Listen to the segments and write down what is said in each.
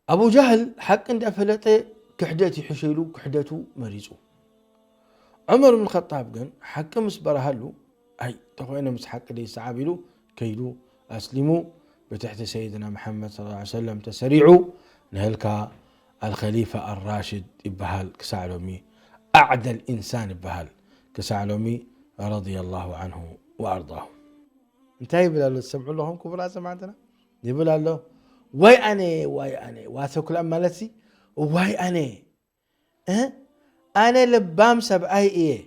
أبو جهل حق عند أفلته كحدتي حشيلو كحدته مريزو. عمر بن الخطاب قال حق مسبرهلو أي تخوينا مسحق لي سعابلو كيلو أسلموا بتحت سيدنا محمد صلى الله عليه وسلم تسريعوا نهلك الخليفة الراشد إبهال كسعلومي أعدل إنسان إبهال كسعلومي رضي الله عنه وأرضاه. انتهي يبلا له سمعوا لهم كبرى سمعتنا يبلا له واي أنا واسوك الأمالسي واي أنا لبام سبعي إيه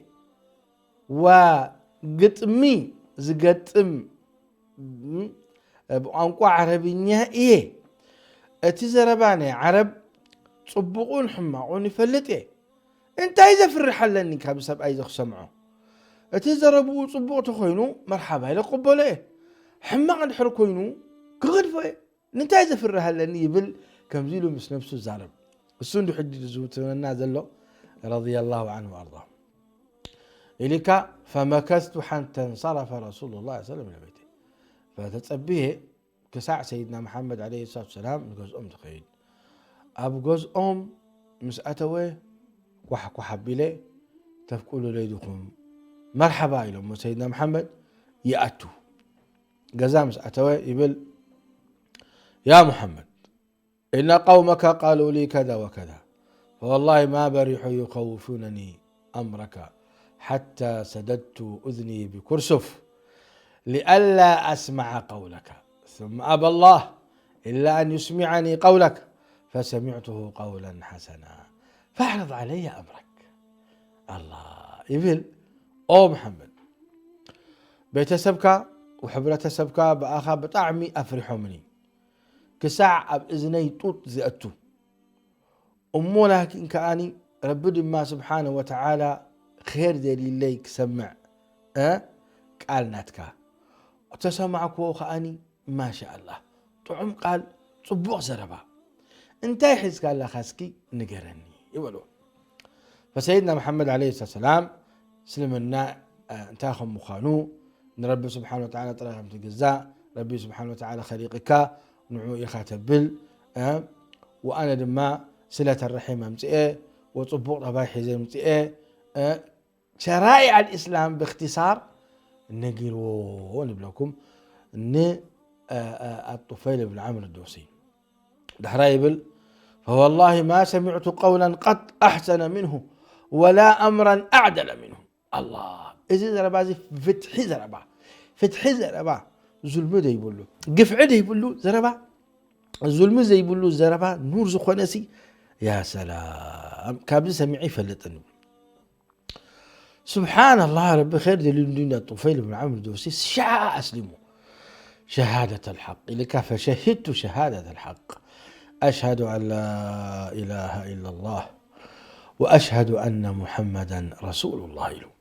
وقتمي زقتم بأنقوا عربينيها إيه اتزرباني عرب صبقون حماقون يفلت إيه انت إذا في الرحلة لني كاب سبعي إذا سمعوا اتزربوا صبقوا تخوينو مرحبا إلى قبولة إيه حماق عند حركوينو كغرفة إيه انت إذا في الرحلة لني يبل كم زيلو مس نفسه الزعرب السندو حدي زوتنا نازل له رضي الله عنه وأرضاه. إليك فمكثت حتى انصرف رسول الله صلى الله عليه وسلم إلى بيته. فتتسبيه كساع سيدنا محمد عليه الصلاة والسلام جوز تخيل أبو جوز مسأتوه وحب إليه تفقلوا ليدكم مرحبا إلهم سيدنا محمد يأتوا جزا مسأتوه يبل يا محمد إن قومك قالوا لي كذا وكذا فوالله ما بريح يخوفونني أمرك حتى سددت أذني بكرسف لئلا أسمع قولك ثم أبى الله إلا أن يسمعني قولك فسمعته قولا حسنا فاعرض علي أمرك. الله يبل أو محمد بيتسبك وحبرة سبك بآخر بطعمي أفرحوا مني كساع أب إذني طوط زئتو أمو لكن كأني رب ما سبحانه وتعالى خير دليل ليك سمع قال ناتكا وتسمعك وخاني ما شاء الله طعم قال صبوع زربا انت يحس قال لا خاسكي نقرني يقولوا. فسيدنا محمد عليه الصلاة والسلام سلمنا انتاخم مخانو نرب سبحانه وتعالى طريقهم تجزاء ربي سبحانه وتعالى خليقك نعو يخاتبل وأنا دما صلة الرحم امتئه وصبوع رباحي زي امتئه شرائع الإسلام باختصار نقلوا نبلكم ان الطفيل بن عمرو الدوسي دحرايبل فوالله ما سمعت قولا قط أحسن منه ولا أمرا أعدل منه. الله إذا زربا زي فتح زربا ظلم ده يقول له قفع ده يقول له زربا الظلم زي يقول له زربا نور زخونسي يا سلام كابل سمعي فلتني سبحان الله رب خير دليل دين الطفيل بن عمرو الدوسي شاء أسلمه شهادة الحق لك فشهدت شهادة الحق أشهد أن لا إله إلا الله وأشهد أن محمدا رسول الله.